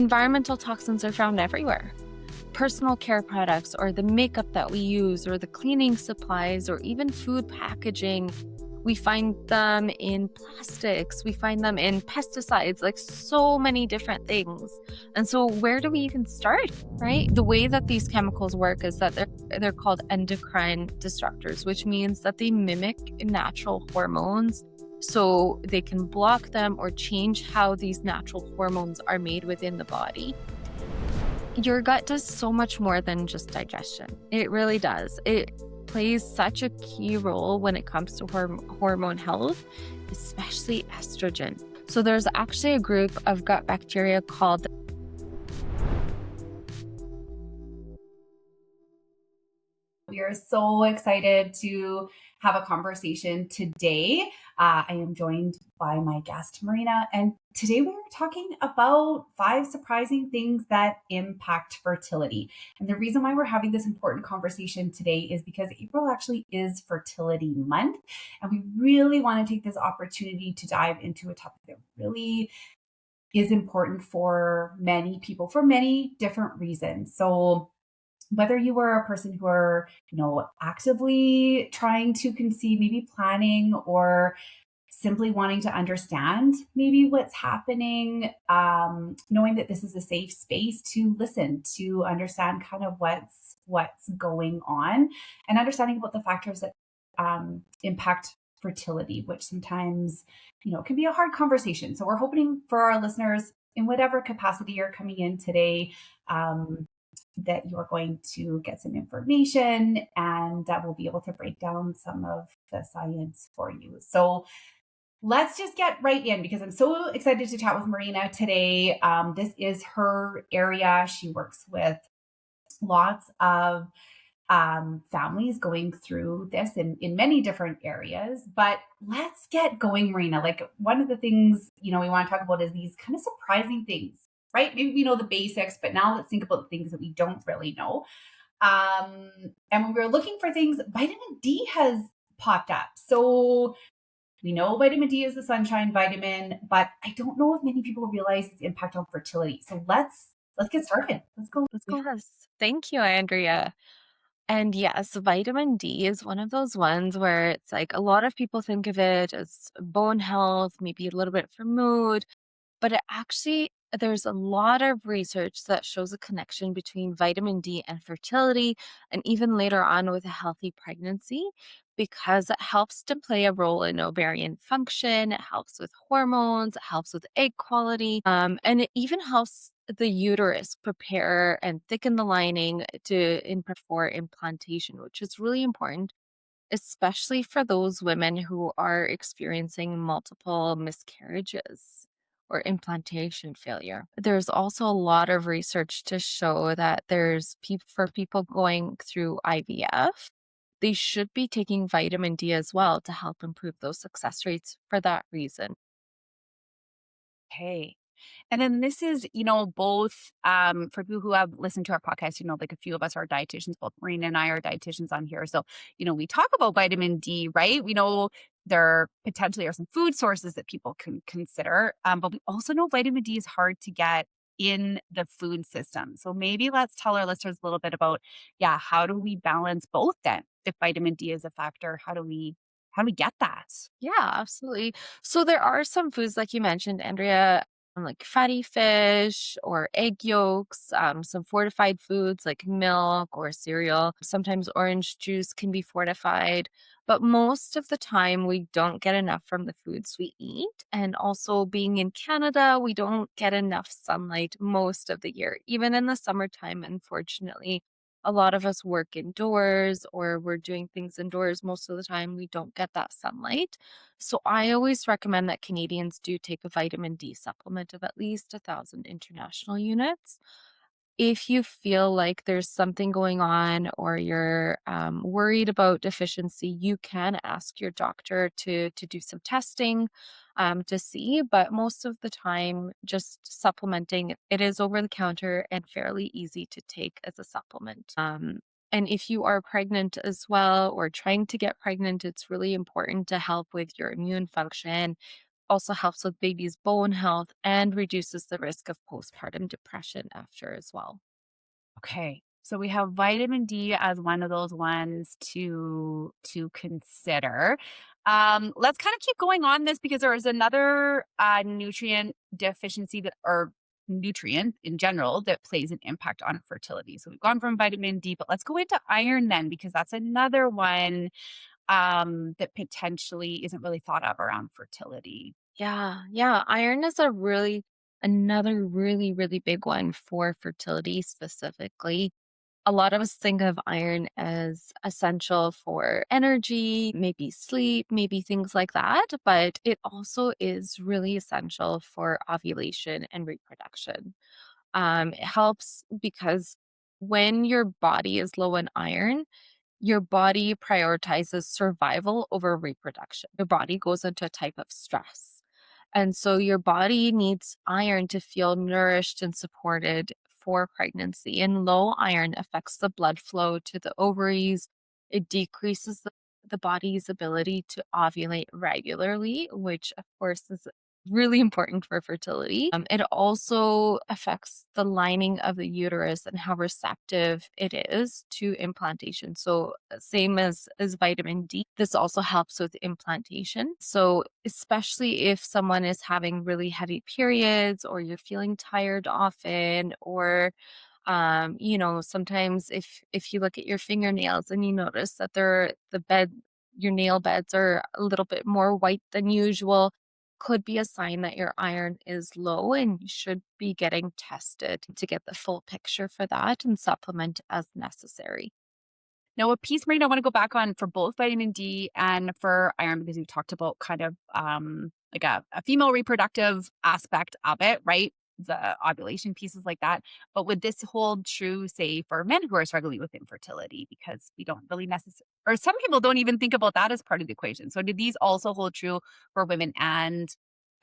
Environmental toxins are found everywhere. Personal care products, or the makeup that we use, or the cleaning supplies, or even food packaging. We find them in plastics, we find them in pesticides, like so many different things. And so where do we even start, right? The way that these chemicals work is that they're called endocrine disruptors, which means that they mimic natural hormones. So they can block them or change how these natural hormones are made within the body. Your gut does so much more than just digestion. It really does. It plays such a key role when it comes to hormone health, especially estrogen. So there's actually a group of gut bacteria called. We are so excited to have a conversation today. I am joined by my guest, Marina, and today we are talking about 5 surprising things that impact fertility. And the reason why we're having this important conversation today is because April actually is Fertility Month, and we really want to take this opportunity to dive into a topic that really is important for many people for many different reasons. So, whether you are a person who are, actively trying to conceive, maybe planning, or simply wanting to understand maybe what's happening, knowing that this is a safe space to listen, to understand kind of what's going on, and understanding about the factors that impact fertility, which sometimes, can be a hard conversation. So we're hoping for our listeners, in whatever capacity you're coming in today, that you're going to get some information and that we'll be able to break down some of the science for you. So let's just get right in because I'm so excited to chat with Marina today. This is her area. She works with lots of families going through this in many different areas. But let's get going, Marina. Like, one of the things, we want to talk about is these kind of surprising things, right? Maybe we know the basics, but now let's think about the things that we don't really know. And when we were looking for things, vitamin D has popped up. So we know vitamin D is the sunshine vitamin, but I don't know if many people realize its impact on fertility. So let's get started. Let's go. Let's go. Yes, thank you, Andrea. And yes, vitamin D is one of those ones where it's like a lot of people think of it as bone health, maybe a little bit for mood, but there's a lot of research that shows a connection between vitamin D and fertility, and even later on with a healthy pregnancy, because it helps to play a role in ovarian function. It helps with hormones, it helps with egg quality, and it even helps the uterus prepare and thicken the lining for implantation, which is really important, especially for those women who are experiencing multiple miscarriages or implantation failure. There's also a lot of research to show that for people going through IVF, they should be taking vitamin D as well to help improve those success rates for that reason. Okay. And then this is, both for people who have listened to our podcast, like a few of us are dietitians, both Marina and I are dietitians on here. So, we talk about vitamin D, right? We know there potentially are some food sources that people can consider, but we also know vitamin D is hard to get in the food system. So maybe let's tell our listeners a little bit about, yeah, how do we balance both then? If vitamin D is a factor, how do we get that? Yeah, absolutely. So there are some foods like you mentioned, Andrea, like fatty fish or egg yolks, some fortified foods like milk or cereal. Sometimes orange juice can be fortified, but most of the time we don't get enough from the foods we eat. And also being in Canada, we don't get enough sunlight most of the year, even in the summertime, unfortunately. A lot of us work indoors or we're doing things indoors most of the time. We don't get that sunlight. So I always recommend that Canadians do take a vitamin D supplement of at least 1,000 international units. If you feel like there's something going on or you're worried about deficiency, you can ask your doctor to do some testing to see. But most of the time, just supplementing, it is over the counter and fairly easy to take as a supplement. And if you are pregnant as well or trying to get pregnant, it's really important to help with your immune function, also helps with baby's bone health and reduces the risk of postpartum depression after as well. Okay. So we have vitamin D as one of those ones to consider. Let's kind of keep going on this because there is another nutrient deficiency that or nutrient in general that plays an impact on fertility. So we've gone from vitamin D, but let's go into iron then because that's another one that potentially isn't really thought of around fertility. Yeah, yeah. Iron is another really big one for fertility specifically. A lot of us think of iron as essential for energy, maybe sleep, maybe things like that, but it also is really essential for ovulation and reproduction. It helps because when your body is low in iron, your body prioritizes survival over reproduction. Your body goes into a type of stress. And so your body needs iron to feel nourished and supported for pregnancy. And low iron affects the blood flow to the ovaries. It decreases the body's ability to ovulate regularly, which of course is really important for fertility. It also affects the lining of the uterus and how receptive it is to implantation. So, same as vitamin D, this also helps with implantation. So, especially if someone is having really heavy periods or you're feeling tired often or sometimes if you look at your fingernails and you notice that your nail beds are a little bit more white than usual, could be a sign that your iron is low and you should be getting tested to get the full picture for that and supplement as necessary. Now, a piece, Marina, I want to go back on for both vitamin D and for iron because we talked about kind of like a female reproductive aspect of it, right? The ovulation pieces like that. But would this hold true, say, for men who are struggling with infertility? Because we don't really necessarily, or some people don't even think about that as part of the equation. So, do these also hold true for women and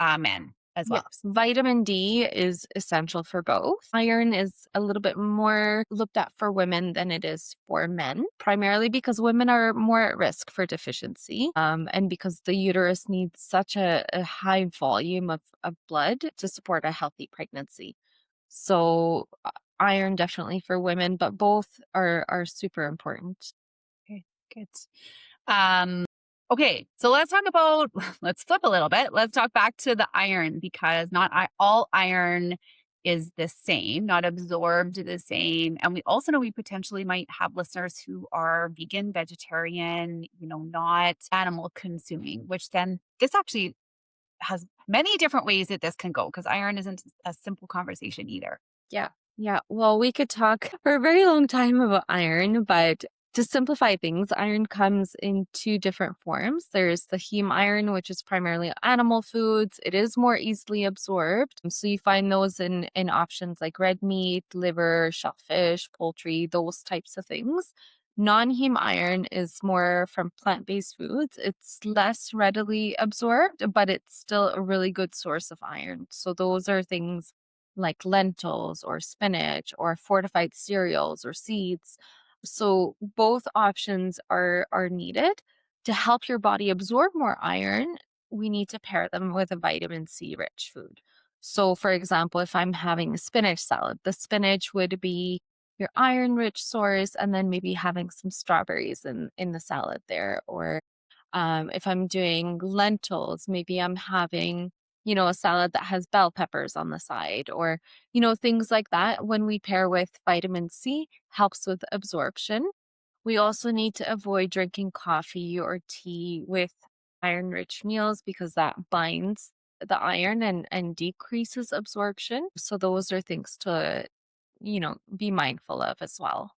men as well? Yes, vitamin D is essential for both. Iron is a little bit more looked at for women than it is for men, primarily because women are more at risk for deficiency, and because the uterus needs such a high volume of blood to support a healthy pregnancy. So, iron definitely for women, but both are super important. Okay, good. Um, okay, so let's talk about let's flip a little bit. Let's talk back to the iron because not all iron is the same, not absorbed the same. And we also know we potentially might have listeners who are vegan, vegetarian, not animal consuming, which then this actually has many different ways that this can go because iron isn't a simple conversation either. Yeah. Yeah. Well, we could talk for a very long time about iron, but to simplify things, iron comes in two different forms. There's the heme iron, which is primarily animal foods. It is more easily absorbed. So you find those in options like red meat, liver, shellfish, poultry, those types of things. Non-heme iron is more from plant-based foods. It's less readily absorbed, but it's still a really good source of iron. So those are things like lentils or spinach or fortified cereals or seeds. So both options are needed to help your body absorb more iron. We need to pair them with a vitamin C rich food. So for example, if I'm having a spinach salad, the spinach would be your iron rich source and then maybe having some strawberries in the salad there or if I'm doing lentils, maybe I'm having, a salad that has bell peppers on the side or, things like that. When we pair with vitamin C, helps with absorption. We also need to avoid drinking coffee or tea with iron rich meals because that binds the iron and decreases absorption. So those are things to, be mindful of as well.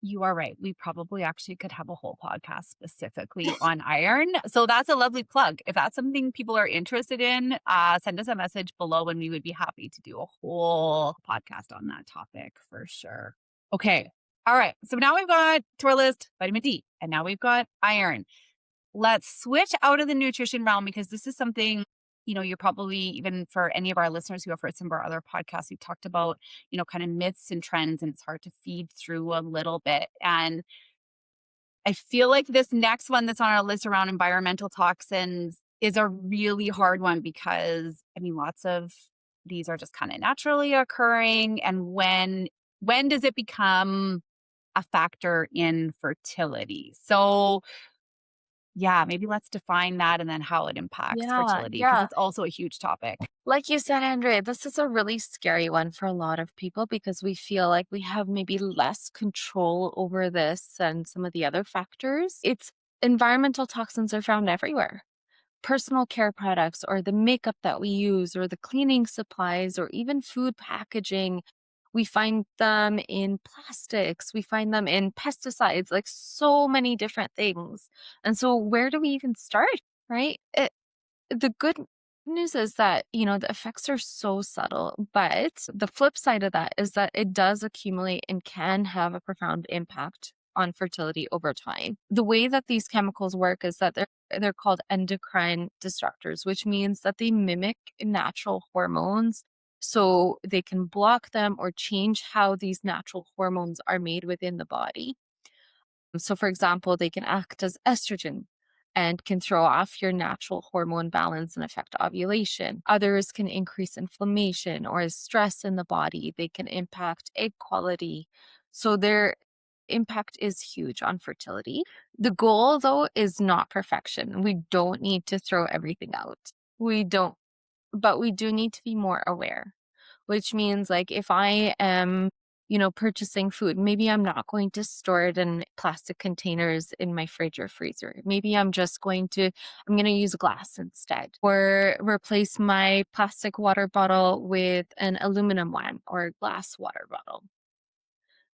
You are right. We probably actually could have a whole podcast specifically on iron. So that's a lovely plug. If that's something people are interested in, send us a message below and we would be happy to do a whole podcast on that topic for sure. Okay. All right. So now we've got to our list vitamin D and now we've got iron. Let's switch out of the nutrition realm because this is something, you're probably even for any of our listeners who have heard some of our other podcasts, we've talked about, kind of myths and trends, and it's hard to feed through a little bit. And I feel like this next one that's on our list around environmental toxins is a really hard one because, I mean, lots of these are just kinda naturally occurring, and when does it become a factor in fertility? So, yeah, maybe let's define that and then how it impacts Yeah, fertility because yeah. it's also a huge topic. Like you said, Andrea, this is a really scary one for a lot of people because we feel like we have maybe less control over this than some of the other factors. It's environmental toxins are found everywhere. Personal care products or the makeup that we use or the cleaning supplies or even food packaging. We find them in plastics, we find them in pesticides, like so many different things. And so where do we even start, right? The good news is that, the effects are so subtle, but the flip side of that is that it does accumulate and can have a profound impact on fertility over time. The way that these chemicals work is that they're called endocrine disruptors, which means that they mimic natural hormones. So they can block them or change how these natural hormones are made within the body. So, for example, they can act as estrogen and can throw off your natural hormone balance and affect ovulation. Others can increase inflammation or stress in the body. They can impact egg quality. So, their impact is huge on fertility. The goal, though, is not perfection. We don't need to throw everything out. We don't, but we do need to be more aware, which means like if I am, purchasing food, maybe I'm not going to store it in plastic containers in my fridge or freezer. Maybe I'm going to use glass instead or replace my plastic water bottle with an aluminum one or glass water bottle.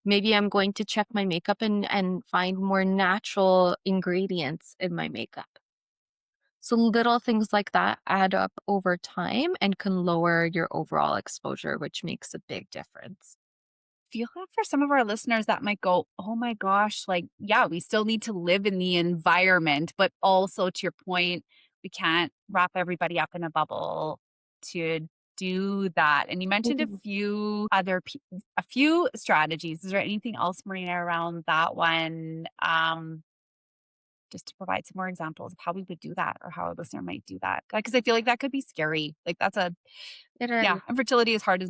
Maybe I'm going to check my makeup and find more natural ingredients in my makeup. So little things like that add up over time and can lower your overall exposure, which makes a big difference. Feel that for some of our listeners that might go, "Oh my gosh, like, yeah, we still need to live in the environment, but also to your point, we can't wrap everybody up in a bubble to do that." And you mentioned Mhm. a few strategies. Is there anything else, Marina, around that one? Just to provide some more examples of how we would do that or how a listener might do that. Because I feel like that could be scary. Like that's a It yeah, is. infertility is hard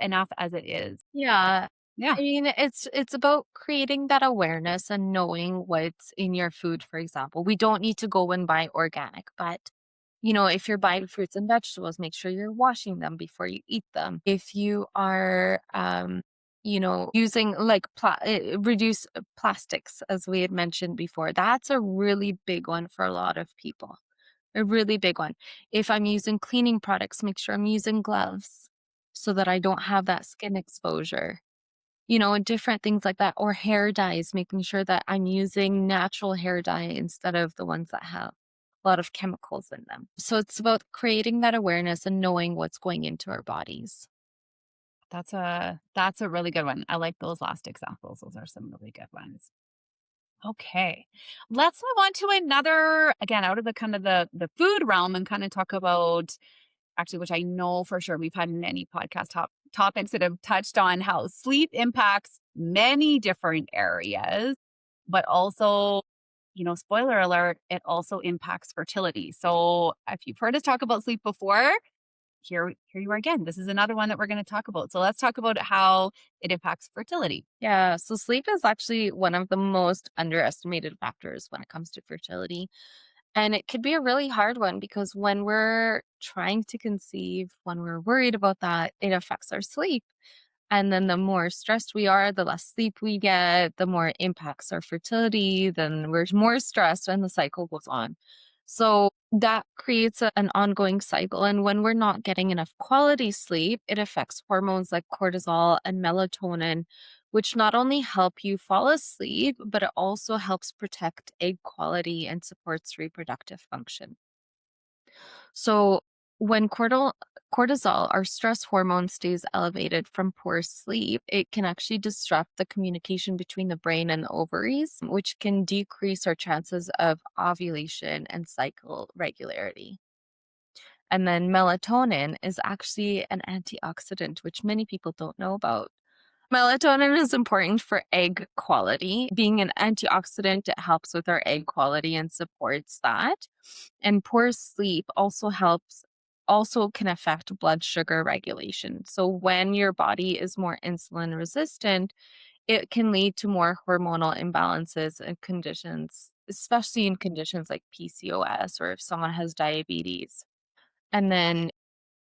enough as it is. Yeah. Yeah. I mean, it's about creating that awareness and knowing what's in your food, for example. We don't need to go and buy organic, but if you're buying fruits and vegetables, make sure you're washing them before you eat them. If you are using like reduce plastics as we had mentioned before, that's a really big one for a lot of people. A really big one. If I'm using cleaning products, make sure I'm using gloves so that I don't have that skin exposure, and different things like that. Or hair dyes, making sure that I'm using natural hair dye instead of the ones that have a lot of chemicals in them. So it's about creating that awareness and knowing what's going into our bodies. That's a really good one. I like those last examples. Those are some really good ones. Okay. Let's move on to another again out of the kind of the food realm and kind of talk about actually which I know for sure we've had many topics that have touched on how sleep impacts many different areas, but also spoiler alert, it also impacts fertility. So if you've heard us talk about sleep before, here you are again. This is another one that we're going to talk about. So let's talk about how it impacts fertility. Yeah, so sleep is actually one of the most underestimated factors when it comes to fertility. And it could be a really hard one because when we're trying to conceive, when we're worried about that, it affects our sleep. And then the more stressed we are, the less sleep we get, the more it impacts our fertility, then we're more stressed and the cycle goes on. So that creates an ongoing cycle. And when we're not getting enough quality sleep, it affects hormones like cortisol and melatonin, which not only help you fall asleep, but it also helps protect egg quality and supports reproductive function. So when cortisol, our stress hormone, stays elevated from poor sleep, it can actually disrupt the communication between the brain and the ovaries, which can decrease our chances of ovulation and cycle regularity. And then melatonin is actually an antioxidant, which many people don't know about. Melatonin is important for egg quality. Being an antioxidant, it helps with our egg quality and supports that. And poor sleep also can affect blood sugar regulation. So when your body is more insulin resistant, it can lead to more hormonal imbalances and conditions, especially in conditions like PCOS or if someone has diabetes. And then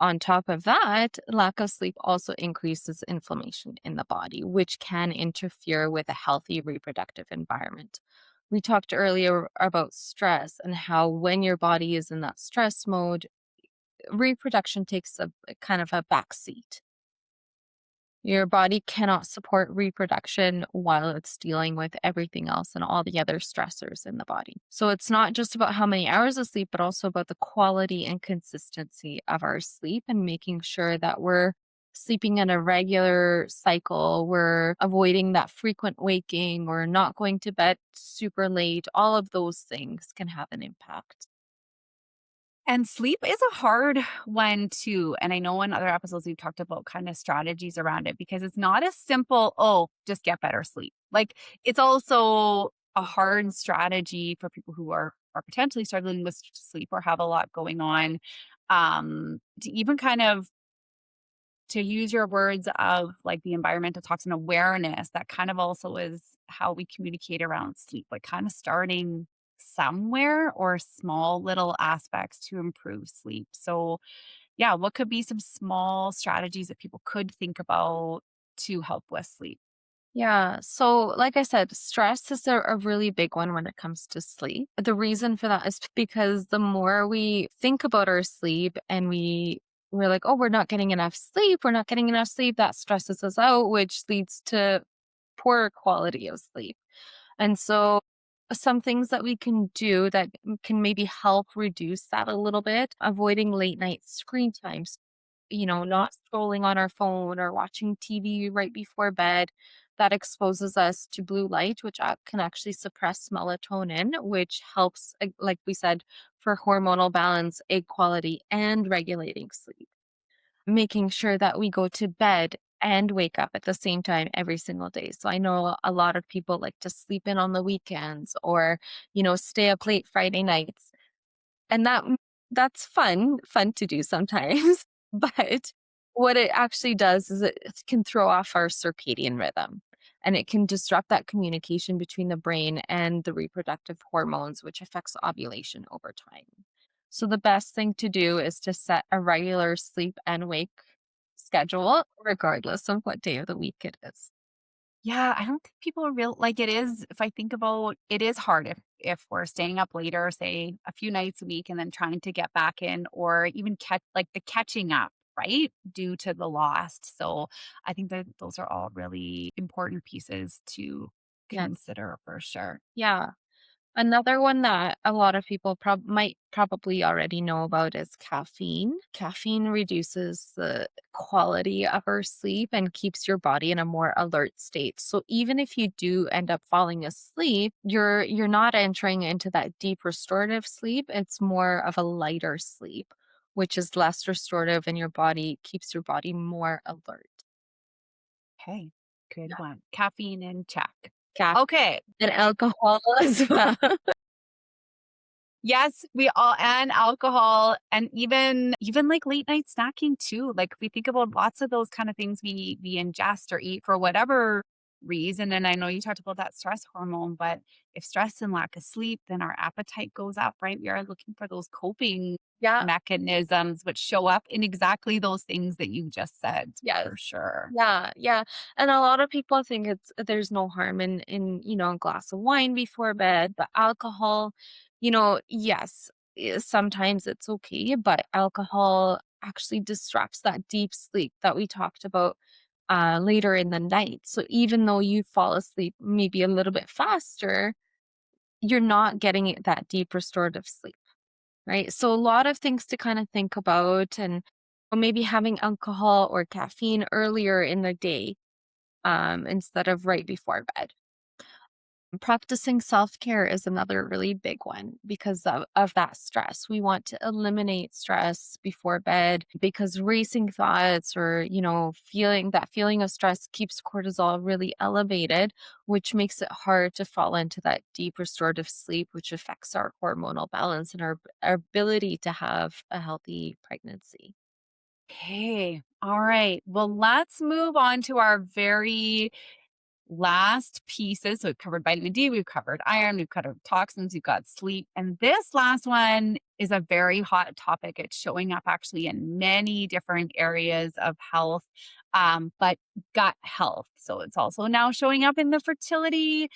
on top of that, lack of sleep also increases inflammation in the body, which can interfere with a healthy reproductive environment. We talked earlier about stress and how when your body is in that stress mode, reproduction takes a kind of a back seat. Your body cannot support reproduction while it's dealing with everything else and all the other stressors in the body. So it's not just about how many hours of sleep, but also about the quality and consistency of our sleep and making sure that we're sleeping in a regular cycle. We're avoiding that frequent waking. We're not going to bed super late. All of those things can have an impact. And sleep is a hard one too. And I know in other episodes we've talked about kind of strategies around it because it's not as simple, oh, just get better sleep. Like it's also a hard strategy for people who are potentially struggling with sleep or have a lot going on. To even kind of to use your words of like the environmental toxin awareness, that kind of also is how we communicate around sleep, like kind of starting somewhere or small little aspects to improve sleep. So, yeah, what could be some small strategies that people could think about to help with sleep? Yeah. So, like I said, stress is a really big one when it comes to sleep. The reason for that is because the more we think about our sleep and we're like, oh, we're not getting enough sleep, we're not getting enough sleep, that stresses us out, which leads to poor quality of sleep. And so, some things that we can do that can maybe help reduce that a little bit, avoiding late night screen times, not scrolling on our phone or watching TV right before bed. That exposes us to blue light, which can actually suppress melatonin, which helps, like we said, for hormonal balance, egg quality, and regulating sleep. Making sure that we go to bed and wake up at the same time every single day. So I know a lot of people like to sleep in on the weekends or, stay up late Friday nights. And that's fun to do sometimes, but what it actually does is it can throw off our circadian rhythm, and it can disrupt that communication between the brain and the reproductive hormones, which affects ovulation over time. So the best thing to do is to set a regular sleep and wake schedule regardless of what day of the week it is. Yeah, I don't think people are real like it is if I think about it is hard if we're staying up later, say a few nights a week and then trying to get back in or even catch like the catching up, right? Due to the lost. So I think that those are all really important pieces to Yes. consider for sure. Yeah. Another one that a lot of people might probably already know about is caffeine. Caffeine reduces the quality of our sleep and keeps your body in a more alert state. So even if you do end up falling asleep, you're not entering into that deep restorative sleep. It's more of a lighter sleep, which is less restorative and your body keeps your body more alert. Okay. Good Yeah. one. Caffeine in check. Caffeine Okay. and alcohol as well. Yes, we all and alcohol and even like late night snacking too. Like we think about lots of those kind of things we ingest or eat for whatever reason. And I know you talked about that stress hormone, but if stress and lack of sleep, then our appetite goes up, right? We are looking for those coping Yeah. mechanisms which show up in exactly those things that you just said Yes. for sure. Yeah, yeah, and a lot of people think there's no harm in, a glass of wine before bed, but alcohol, yes, sometimes it's okay, but alcohol actually disrupts that deep sleep that we talked about, later in the night. So even though you fall asleep maybe a little bit faster, you're not getting that deep restorative sleep. Right? So a lot of things to kind of think about and or maybe having alcohol or caffeine earlier in the day instead of right before bed. Practicing self-care is another really big one because of that stress. We want to eliminate stress before bed because racing thoughts or, feeling of stress keeps cortisol really elevated, which makes it hard to fall into that deep restorative sleep, which affects our hormonal balance and our ability to have a healthy pregnancy. Okay. All right. Well, let's move on to our very last pieces. So we've covered vitamin D, we've covered iron, we've covered toxins, we've got sleep. And this last one is a very hot topic. It's showing up actually in many different areas of health, but gut health. So it's also now showing up in the fertility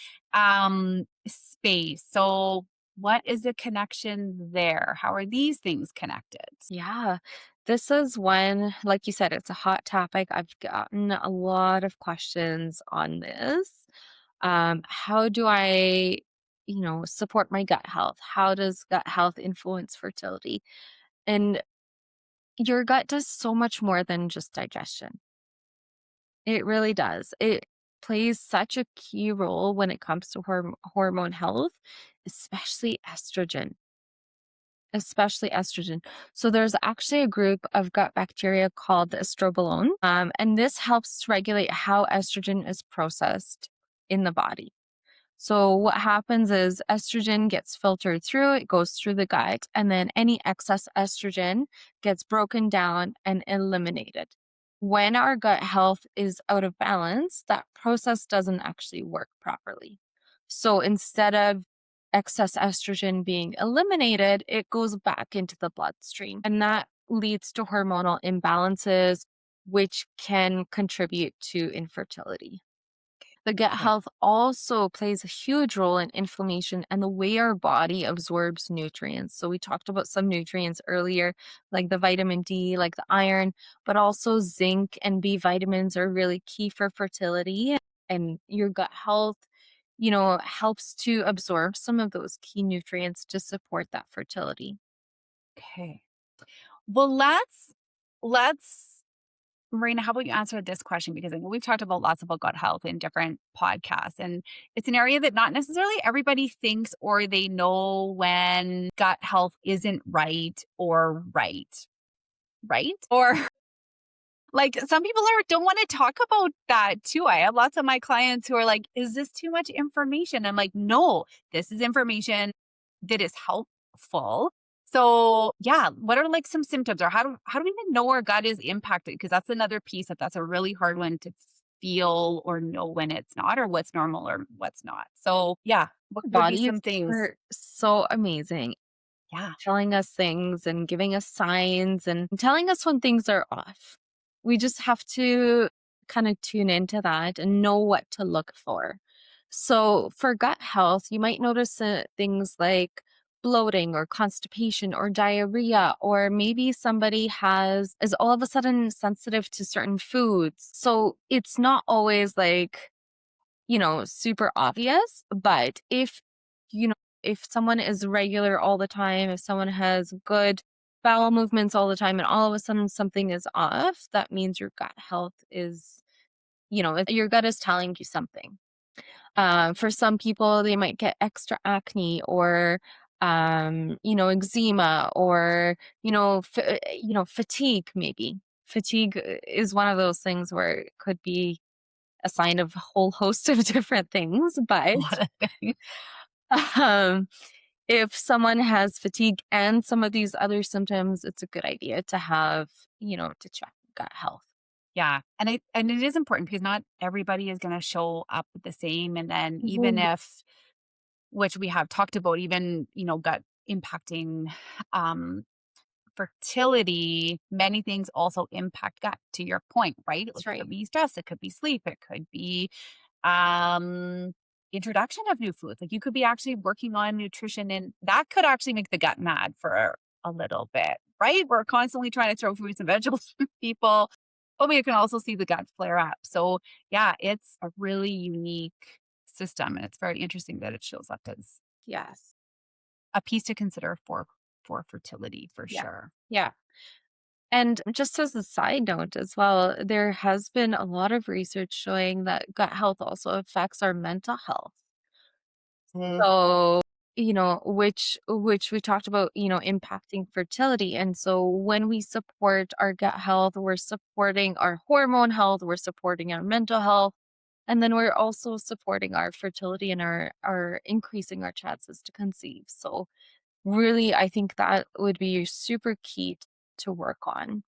space. So, what is the connection there? How are these things connected? Yeah. This is when, like you said, it's a hot topic. I've gotten a lot of questions on this. How do I, support my gut health? How does gut health influence fertility? And your gut does so much more than just digestion. It really does. It plays such a key role when it comes to hormone health, especially estrogen. Especially estrogen. So there's actually a group of gut bacteria called the estrobolome, and this helps to regulate how estrogen is processed in the body. So what happens is estrogen gets filtered through, it goes through the gut, and then any excess estrogen gets broken down and eliminated. When our gut health is out of balance, that process doesn't actually work properly. So instead of excess estrogen being eliminated, it goes back into the bloodstream. And that leads to hormonal imbalances, which can contribute to infertility. The gut Okay. health also plays a huge role in inflammation and the way our body absorbs nutrients. So, we talked about some nutrients earlier, like the vitamin D, like the iron, but also zinc and B vitamins are really key for fertility. And your gut health, helps to absorb some of those key nutrients to support that fertility. Okay. Well, let's Marina, how about you answer this question? Because I know we've talked about lots about gut health in different podcasts, and it's an area that not necessarily everybody thinks or they know when gut health isn't right? Or like some people are don't want to talk about that too. I have lots of my clients who are like, is this too much information? I'm like, no, this is information that is helpful. So yeah, what are like some symptoms or how do we even know our gut is impacted? Because that's another piece that's a really hard one to feel or know when it's not or what's normal or what's not. So yeah, what would be Bodies some things? are so amazing, Yeah. telling us things and giving us signs and telling us when things are off. We just have to kind of tune into that and know what to look for. So, for gut health, you might notice things like bloating or constipation or diarrhea, or maybe somebody is all of a sudden sensitive to certain foods. So, it's not always like super obvious. But you know, if someone is regular all the time, if someone has good bowel movements all the time and all of a sudden something is off, that means your gut health is, your gut is telling you something. For some people, they might get extra acne or, eczema or, fatigue maybe. Fatigue is one of those things where it could be a sign of a whole host of different things. But A lot of things. um, if someone has fatigue and some of these other symptoms, it's a good idea to have, to check gut health. Yeah, and it is important because not everybody is gonna show up the same, and then even Mhm. if which we have talked about, even, gut impacting, um, fertility, many things also impact gut, to your point, right? It That's could right. be stress, it could be sleep, it could be um, introduction of new foods. Like you could be actually working on nutrition and that could actually make the gut mad for a little bit, right? We're constantly trying to throw fruits and vegetables to people, but we can also see the gut flare up. So yeah, it's a really unique system. And it's very interesting that it shows up as Yes. a piece to consider for fertility for Yeah. sure. Yeah. And just as a side note as well, there has been a lot of research showing that gut health also affects our mental health. Mhm. So, which we talked about, impacting fertility. And so when we support our gut health, we're supporting our hormone health, we're supporting our mental health, and then we're also supporting our fertility and our increasing our chances to conceive. So really, I think that would be super key to work on.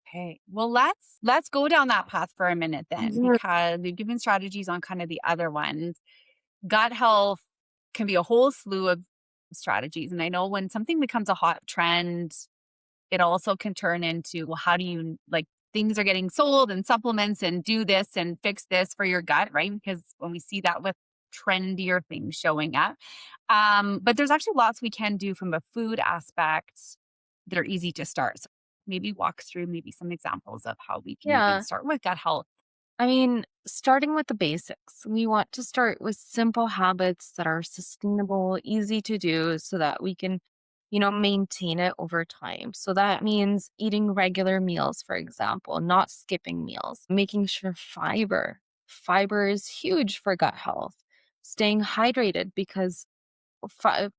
Okay. Well, let's go down that path for a minute then, Mhm. because we've given strategies on kind of the other ones. Gut health can be a whole slew of strategies. And I know when something becomes a hot trend, it also can turn into, well, how do you like things are getting sold and supplements and do this and fix this for your gut, right? Because when we see that with trendier things showing up. But there's actually lots we can do from a food aspect that are easy to start. So maybe walk through maybe some examples of how we can even Yeah. start with gut health. I mean, starting with the basics, we want to start with simple habits that are sustainable, easy to do so that we can, maintain it over time. So that means eating regular meals, for example, not skipping meals, making sure fiber is huge for gut health, staying hydrated because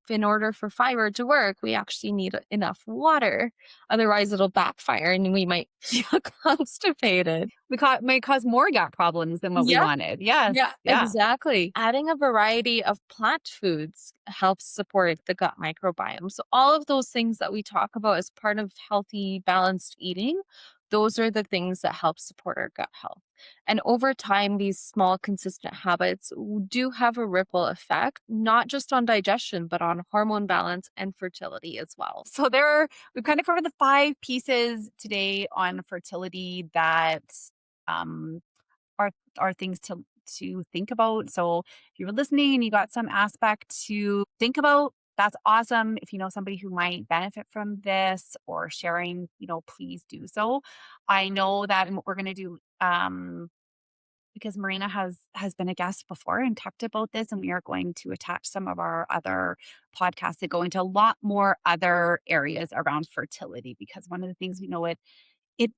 in order for fiber to work, we actually need enough water. Otherwise, it'll backfire and we might feel constipated. May cause more gut problems than what we Yeah. wanted. Yes. Yeah, Yeah. exactly. Adding a variety of plant foods helps support the gut microbiome. So all of those things that we talk about as part of healthy, balanced eating, those are the things that help support our gut health. And over time, these small, consistent habits do have a ripple effect, not just on digestion, but on hormone balance and fertility as well. So we've kind of covered the five pieces today on fertility that um, are things to think about. So if you were listening and you got some aspect to think about, that's awesome. If you know somebody who might benefit from this or sharing, please do so. I know that what we're going to do because Marina has been a guest before and talked about this, and we are going to attach some of our other podcasts that go into a lot more other areas around fertility, because one of the things we know it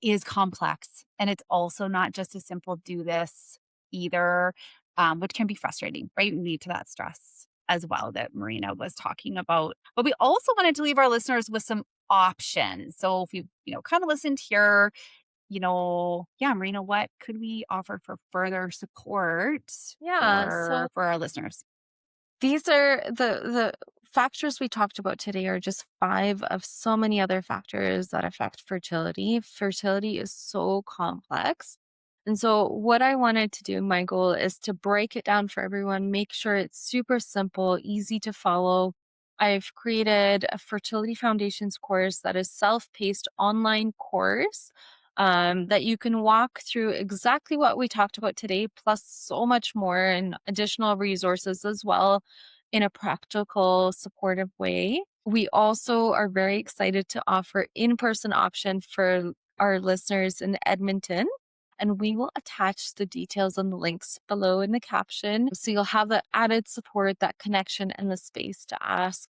is complex, and it's also not just a simple do this either, which can be frustrating, right? We need to that stress as well that Marina was talking about. But we also wanted to leave our listeners with some options. So if you kind of listened here, yeah, Marina, what could we offer for further support Yeah, so for our listeners? these are the factors we talked about today are just 5 of so many other factors that affect fertility. Fertility is so complex. And so what I wanted to do, my goal is to break it down for everyone, make sure it's super simple, easy to follow. I've created a fertility foundations course that is self-paced online course that you can walk through exactly what we talked about today, plus so much more and additional resources as well in a practical, supportive way. We also are very excited to offer in-person option for our listeners in Edmonton. And we will attach the details and the links below in the caption. So you'll have the added support, that connection, and the space to ask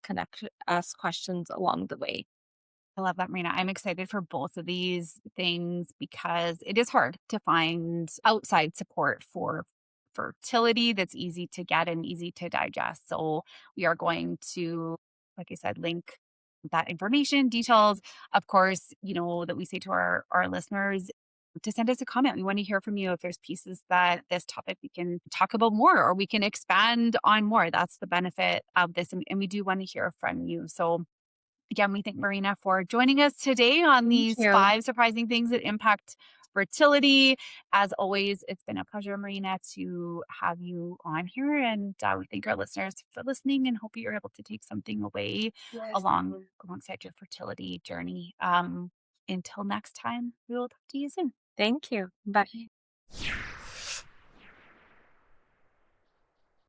questions along the way. I love that, Marina. I'm excited for both of these things because it is hard to find outside support for fertility that's easy to get and easy to digest. So we are going to, like I said, link that information, details, of course, that we say to our listeners to send us a comment. We want to hear from you if there's pieces that this topic we can talk about more or we can expand on more. That's the benefit of this. And we do want to hear from you. So again, we thank Marina for joining us today on Thank these you. five surprising things that impact fertility. As always, it's been a pleasure, Marina, to have you on here. And we thank our listeners for listening and hope you're able to take something away Yes. alongside your fertility journey. Until next time, we will talk to you soon. Thank you. Bye.